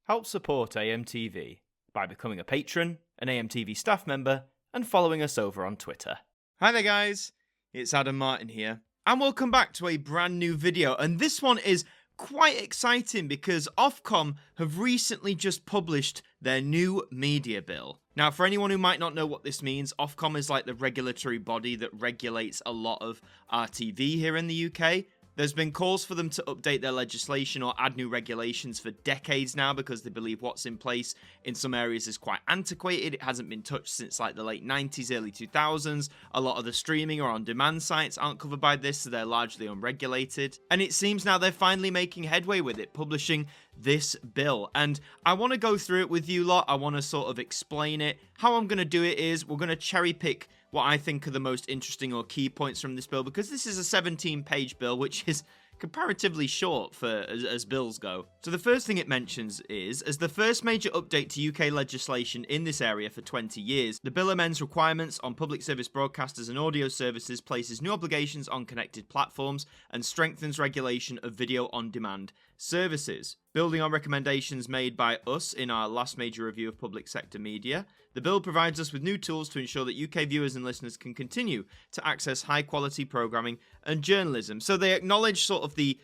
Help support AMTV by becoming a patron, an AMTV staff member, and following us over on Twitter. Hi there guys, it's Adam Martyn here, and welcome back to a brand new video, and this one is quite exciting because Ofcom have recently just published their new media bill. Now, for anyone who might not know what this means, Ofcom is like the regulatory body that regulates a lot of RTV here in the UK. There's been calls for them to update their legislation or add new regulations for decades now because they believe what's in place in some areas is quite antiquated. It hasn't been touched since like the late 90s, early 2000s. A lot of the streaming or on-demand sites aren't covered by this, so they're largely unregulated. And it seems now they're finally making headway with it, publishing this bill. And I want to go through it with you lot. I want to sort of explain it. How I'm going to do it is we're going to cherry pick what I think are the most interesting or key points from this bill, because this is a 17-page bill, which is comparatively short for as bills go. So the first thing it mentions is, as the first major update to UK legislation in this area for 20 years, the bill amends requirements on public service broadcasters and audio services, places new obligations on connected platforms, and strengthens regulation of video on demand services. Building on recommendations made by us in our last major review of public sector media, the bill provides us with new tools to ensure that UK viewers and listeners can continue to access high-quality programming and journalism. So they acknowledge sort of the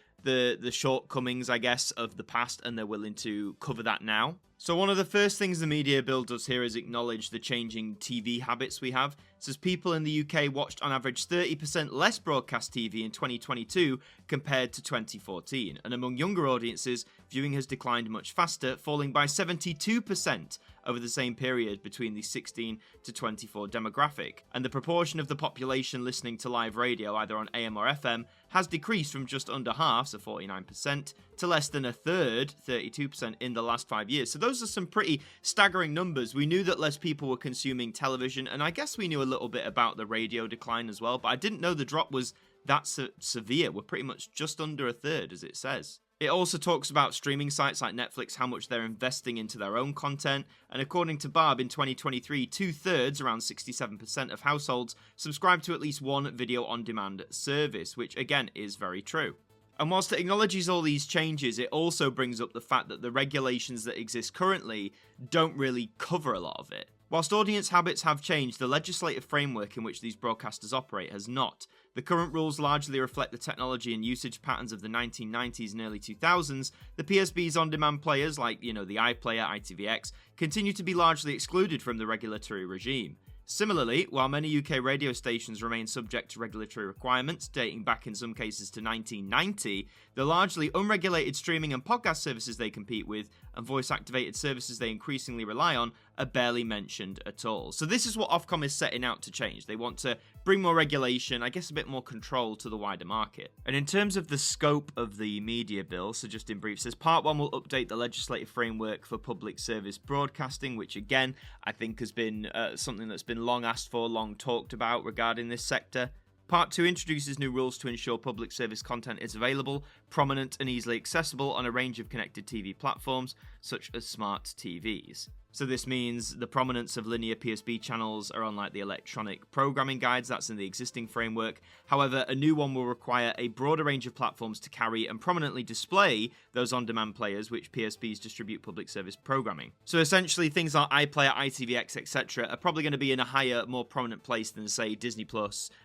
shortcomings, I guess, of the past, and they're willing to cover that now. So one of the first things the media bill does here is acknowledge the changing TV habits we have. It says people in the UK watched on average 30% less broadcast TV in 2022 compared to 2014. And among younger audiences, viewing has declined much faster, falling by 72% over the same period between the 16 to 24 demographic. And the proportion of the population listening to live radio, either on AM or FM, has decreased from just under half, so 49%, to less than a third, 32%, in the last 5 years. So those are some pretty staggering numbers. We knew that less people were consuming television, and I guess we knew a little bit about the radio decline as well, but I didn't know the drop was that severe. We're pretty much just under a third, as it says. It also talks about streaming sites like Netflix, how much they're investing into their own content, and according to Barb, in 2023, 2/3, around 67% of households, subscribe to at least one video-on-demand service, which again is very true. And whilst it acknowledges all these changes, it also brings up the fact that the regulations that exist currently don't really cover a lot of it. Whilst audience habits have changed, the legislative framework in which these broadcasters operate has not. The current rules largely reflect the technology and usage patterns of the 1990s and early 2000s. The PSB's on-demand players, like, the iPlayer, ITVX, continue to be largely excluded from the regulatory regime. Similarly, while many UK radio stations remain subject to regulatory requirements, dating back in some cases to 1990, the largely unregulated streaming and podcast services they compete with, and voice-activated services they increasingly rely on, are barely mentioned at all. So this is what Ofcom is setting out to change. They want to bring more regulation, I guess a bit more control to the wider market. And in terms of the scope of the media bill, so just in brief, says Part 1 will update the legislative framework for public service broadcasting, which again, I think has been something that's been long asked for, long talked about regarding this sector. Part 2 introduces new rules to ensure public service content is available, prominent and easily accessible on a range of connected TV platforms, such as smart TVs. So this means the prominence of linear PSB channels are on like the electronic programming guides, that's in the existing framework. However, a new one will require a broader range of platforms to carry and prominently display those on-demand players which PSBs distribute public service programming. So essentially things like iPlayer, ITVX, etc. are probably going to be in a higher, more prominent place than, say, Disney+,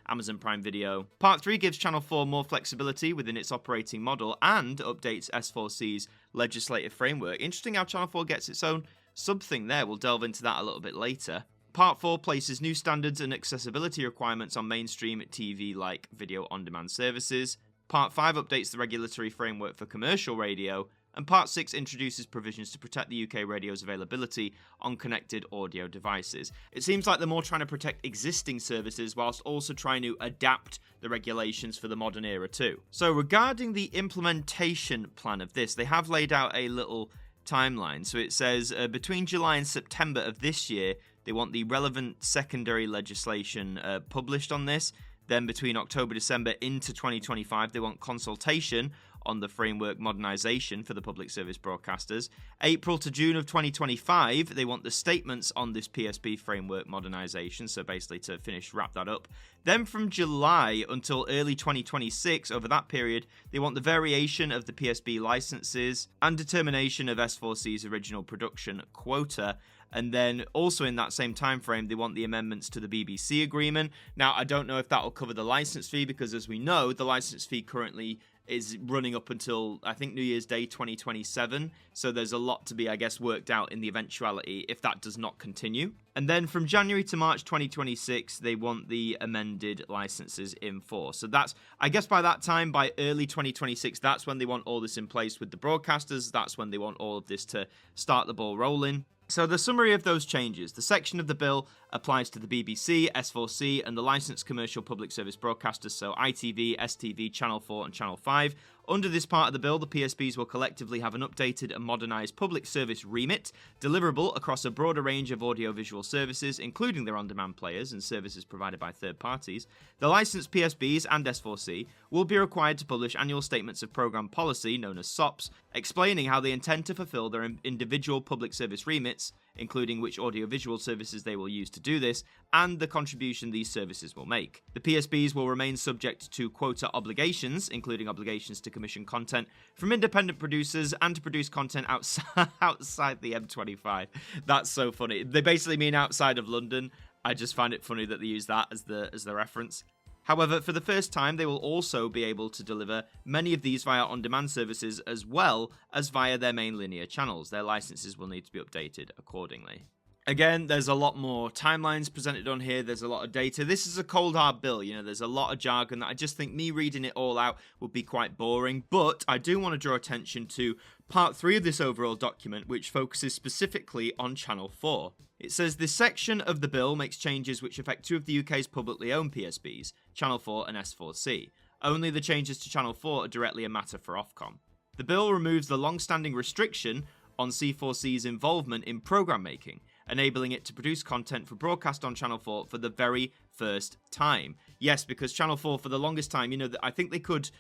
Amazon Prime Video. Part 3 gives Channel 4 more flexibility within its operating model and updates S4C's legislative framework. Interesting how Channel 4 gets its own sub-thing there. We'll delve into that a little bit later. Part 4 places new standards and accessibility requirements on mainstream TV like video on-demand services. Part 5 updates the regulatory framework for commercial radio. And Part 6 introduces provisions to protect the UK radio's availability on connected audio devices. It seems like they're more trying to protect existing services whilst also trying to adapt the regulations for the modern era too. So regarding the implementation plan of this, they have laid out a little timeline. So it says between July and September of this year, they want the relevant secondary legislation published on this. Then between October, December into 2025, they want consultation on the framework modernisation for the public service broadcasters. April to June of 2025, they want the statements on this PSB framework modernisation, so basically to wrap that up. Then from July until early 2026, over that period, they want the variation of the PSB licences and determination of S4C's original production quota. And then also in that same time frame, they want the amendments to the BBC agreement. Now, I don't know if that will cover the licence fee, because as we know, the licence fee currently is running up until, I think, New Year's Day 2027. So there's a lot to be, I guess, worked out in the eventuality if that does not continue. And then from January to March 2026, they want the amended licenses in force. So that's, I guess by that time, by early 2026, that's when they want all this in place with the broadcasters. That's when they want all of this to start the ball rolling. So the summary of those changes. The section of the bill applies to the BBC, S4C, and the licensed commercial public service broadcasters, so ITV, STV, Channel 4, and Channel 5. Under this part of the bill, the PSBs will collectively have an updated and modernised public service remit, deliverable across a broader range of audiovisual services, including their on-demand players and services provided by third parties. The licensed PSBs and S4C will be required to publish annual statements of programme policy, known as SOPs, explaining how they intend to fulfil their individual public service remits, including which audiovisual services they will use to do this, and the contribution these services will make. The PSBs will remain subject to quota obligations, including obligations to commission content from independent producers and to produce content outside the M25. That's so funny. They basically mean outside of London. I just find it funny that they use that as the reference. However, for the first time, they will also be able to deliver many of these via on-demand services as well as via their main linear channels. Their licenses will need to be updated accordingly. Again, there's a lot more timelines presented on here. There's a lot of data. This is a cold, hard bill. There's a lot of jargon that I just think me reading it all out would be quite boring. But I do want to draw attention to part 3 of this overall document, which focuses specifically on Channel 4. It says this section of the bill makes changes which affect 2 of the UK's publicly owned PSBs, Channel 4 and S4C. Only the changes to Channel 4 are directly a matter for Ofcom. The bill removes the long-standing restriction on C4C's involvement in programme making, enabling it to produce content for broadcast on Channel 4 for the very first time. Yes, because Channel 4 for the longest time, I think they could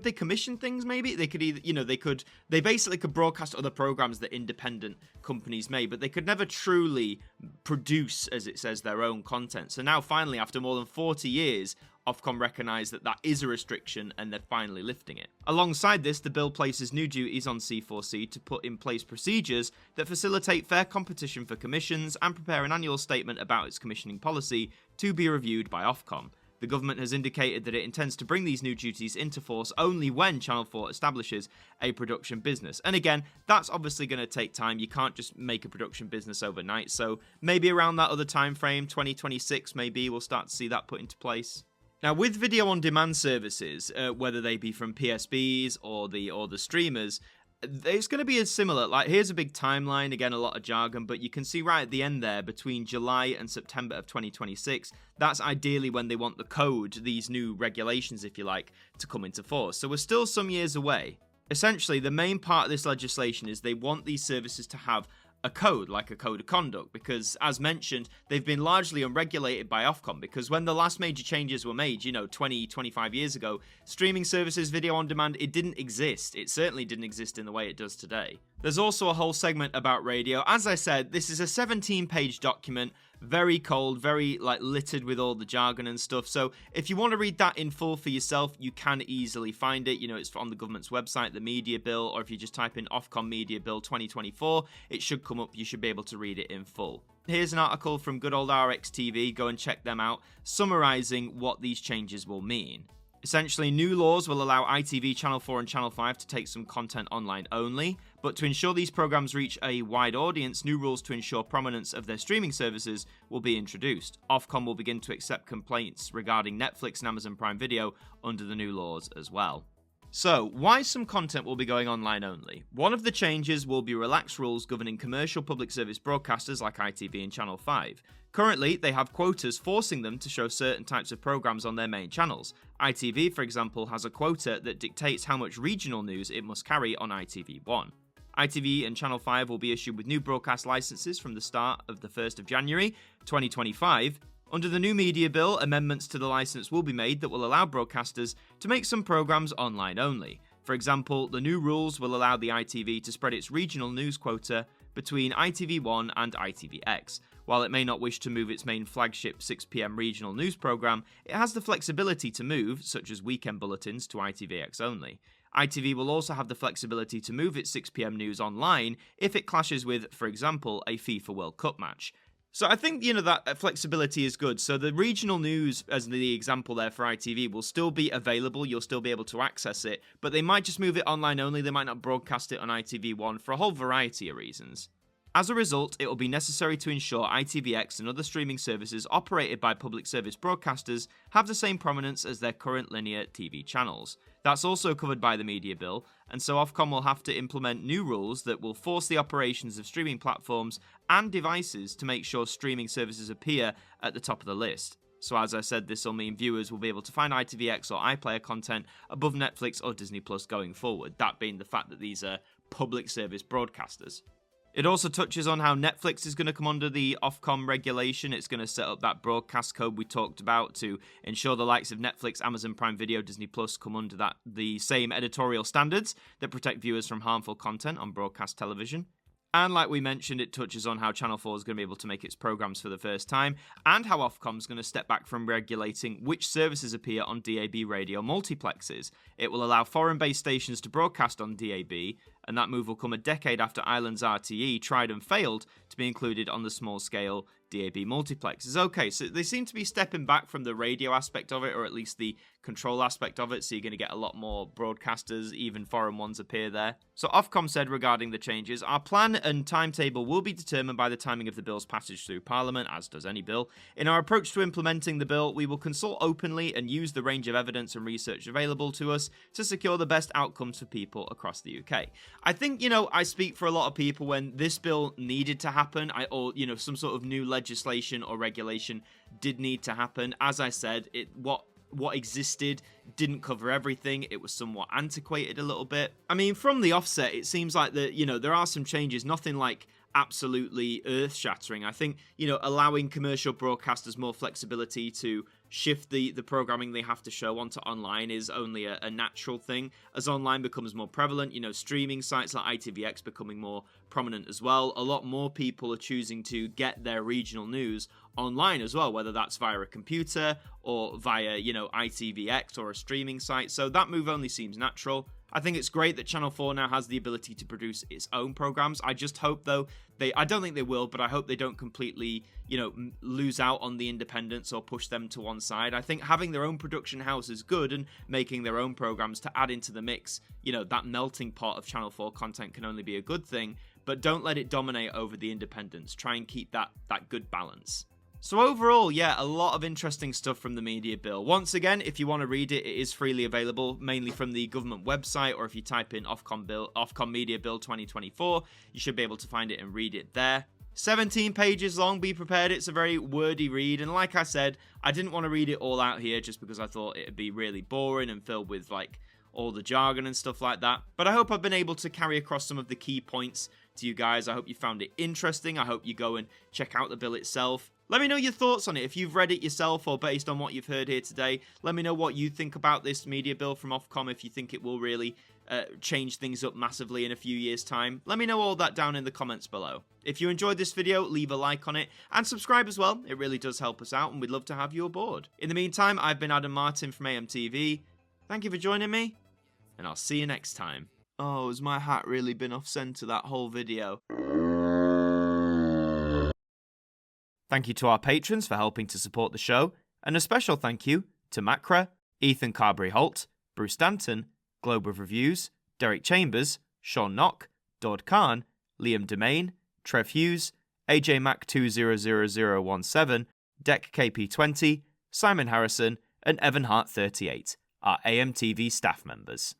they commission things maybe? They could either, they basically could broadcast other programs that independent companies made, but they could never truly produce, as it says, their own content. So now finally, after more than 40 years, Ofcom recognise that is a restriction and they're finally lifting it. Alongside this, the bill places new duties on C4C to put in place procedures that facilitate fair competition for commissions and prepare an annual statement about its commissioning policy to be reviewed by Ofcom. The government has indicated that it intends to bring these new duties into force only when Channel 4 establishes a production business. And again, that's obviously going to take time. You can't just make a production business overnight. So maybe around that other time frame, 2026, maybe we'll start to see that put into place. Now, with video on demand services, whether they be from PSBs or the streamers, it's going to be as similar. Like, here's a big timeline, again, a lot of jargon, but you can see right at the end there, between July and September of 2026, that's ideally when they want the code, these new regulations, if you like, to come into force. So we're still some years away. Essentially, the main part of this legislation is they want these services to have a code, like a code of conduct, because as mentioned, they've been largely unregulated by Ofcom, because when the last major changes were made, 25 years ago, streaming services, video on demand, it didn't exist. It certainly didn't exist in the way it does today. There's also a whole segment about radio. As I said, this is a 17-page document, very cold, very littered with all the jargon and stuff. So if you want to read that in full for yourself, you can easily find it. It's on the government's website, the media bill, or if you just type in Ofcom Media Bill 2024, it should come up. You should be able to read it in full. Here's an article from good old RXTV. Go and check them out, summarising what these changes will mean. Essentially, new laws will allow ITV, Channel 4 and Channel 5 to take some content online only, but to ensure these programmes reach a wide audience, new rules to ensure prominence of their streaming services will be introduced. Ofcom will begin to accept complaints regarding Netflix and Amazon Prime Video under the new laws as well. So, why some content will be going online only? One of the changes will be relaxed rules governing commercial public service broadcasters like ITV and Channel 5. Currently, they have quotas forcing them to show certain types of programmes on their main channels. ITV, for example, has a quota that dictates how much regional news it must carry on ITV1. ITV and Channel 5 will be issued with new broadcast licences from the start of the 1st of January 2025. Under the new media bill, amendments to the licence will be made that will allow broadcasters to make some programmes online only. For example, the new rules will allow the ITV to spread its regional news quota between ITV1 and ITVX. While it may not wish to move its main flagship 6pm regional news programme, it has the flexibility to move, such as weekend bulletins, to ITVX only. ITV will also have the flexibility to move its 6pm news online if it clashes with, for example, a FIFA World Cup match. So I think, that flexibility is good. So the regional news, as the example there for ITV, will still be available. You'll still be able to access it, but they might just move it online only. They might not broadcast it on ITV1 for a whole variety of reasons. As a result, it will be necessary to ensure ITVX and other streaming services operated by public service broadcasters have the same prominence as their current linear TV channels. That's also covered by the media bill, and so Ofcom will have to implement new rules that will force the operations of streaming platforms and devices to make sure streaming services appear at the top of the list. So as I said, this will mean viewers will be able to find ITVX or iPlayer content above Netflix or Disney Plus going forward, that being the fact that these are public service broadcasters. It also touches on how Netflix is going to come under the Ofcom regulation. It's going to set up that broadcast code we talked about to ensure the likes of Netflix, Amazon Prime Video, Disney Plus come under the same editorial standards that protect viewers from harmful content on broadcast television. And like we mentioned, it touches on how Channel 4 is going to be able to make its programs for the first time, and how Ofcom is going to step back from regulating which services appear on DAB radio multiplexes. It will allow foreign-based stations to broadcast on DAB, and that move will come a decade after Ireland's RTE tried and failed to be included on the small-scale DAB multiplexes. Okay, so they seem to be stepping back from the radio aspect of it, or at least the control aspect of it, so you're going to get a lot more broadcasters, even foreign ones appear there. So Ofcom said regarding the changes, our plan and timetable will be determined by the timing of the bill's passage through Parliament, as does any bill. In our approach to implementing the bill, we will consult openly and use the range of evidence and research available to us to secure the best outcomes for people across the UK. I think, I speak for a lot of people when this bill needed to happen, or some sort of new legislation or regulation did need to happen. As I said, what existed didn't cover everything. It was somewhat antiquated a little bit. I mean, from the offset, it seems like that, there are some changes, nothing like absolutely earth-shattering. I think, allowing commercial broadcasters more flexibility to shift the programming they have to show onto online is only a natural thing. As online becomes more prevalent, streaming sites like ITVX becoming more prominent as well. A lot more people are choosing to get their regional news online as well, whether that's via a computer or via, ITVX or a streaming site. So that move only seems natural. I think it's great that Channel 4 now has the ability to produce its own programs. I just hope, though, I don't think they will, but I hope they don't completely, lose out on the independence or push them to one side. I think having their own production house is good, and making their own programs to add into the mix, that melting pot of Channel 4 content can only be a good thing, but don't let it dominate over the independence. Try and keep that good balance. So overall, a lot of interesting stuff from the media bill. Once again, if you want to read it, it is freely available, mainly from the government website, or if you type in Ofcom Media Bill 2024, you should be able to find it and read it there. 17 pages long, be prepared, it's a very wordy read, and like I said, I didn't want to read it all out here just because I thought it'd be really boring and filled with all the jargon and stuff like that. But I hope I've been able to carry across some of the key points to you guys. I hope you found it interesting. I hope you go and check out the bill itself. Let me know your thoughts on it. If you've read it yourself or based on what you've heard here today, let me know what you think about this media bill from Ofcom, if you think it will really change things up massively in a few years' time. Let me know all that down in the comments below. If you enjoyed this video, leave a like on it and subscribe as well. It really does help us out and we'd love to have you aboard. In the meantime, I've been Martyn from AMTV. Thank you for joining me, and I'll see you next time. Oh, has my hat really been off center that whole video? Thank you to our patrons for helping to support the show, and a special thank you to Macra, Ethan Carberry-Holt, Bruce Danton, Globe of Reviews, Derek Chambers, Shaun Knock, Dord Khan, Liam Domain, Trev Hughes, AJ Mac 200017, Deck KP20, Simon Harrison, and Evan Hart 38, our AMTV staff members.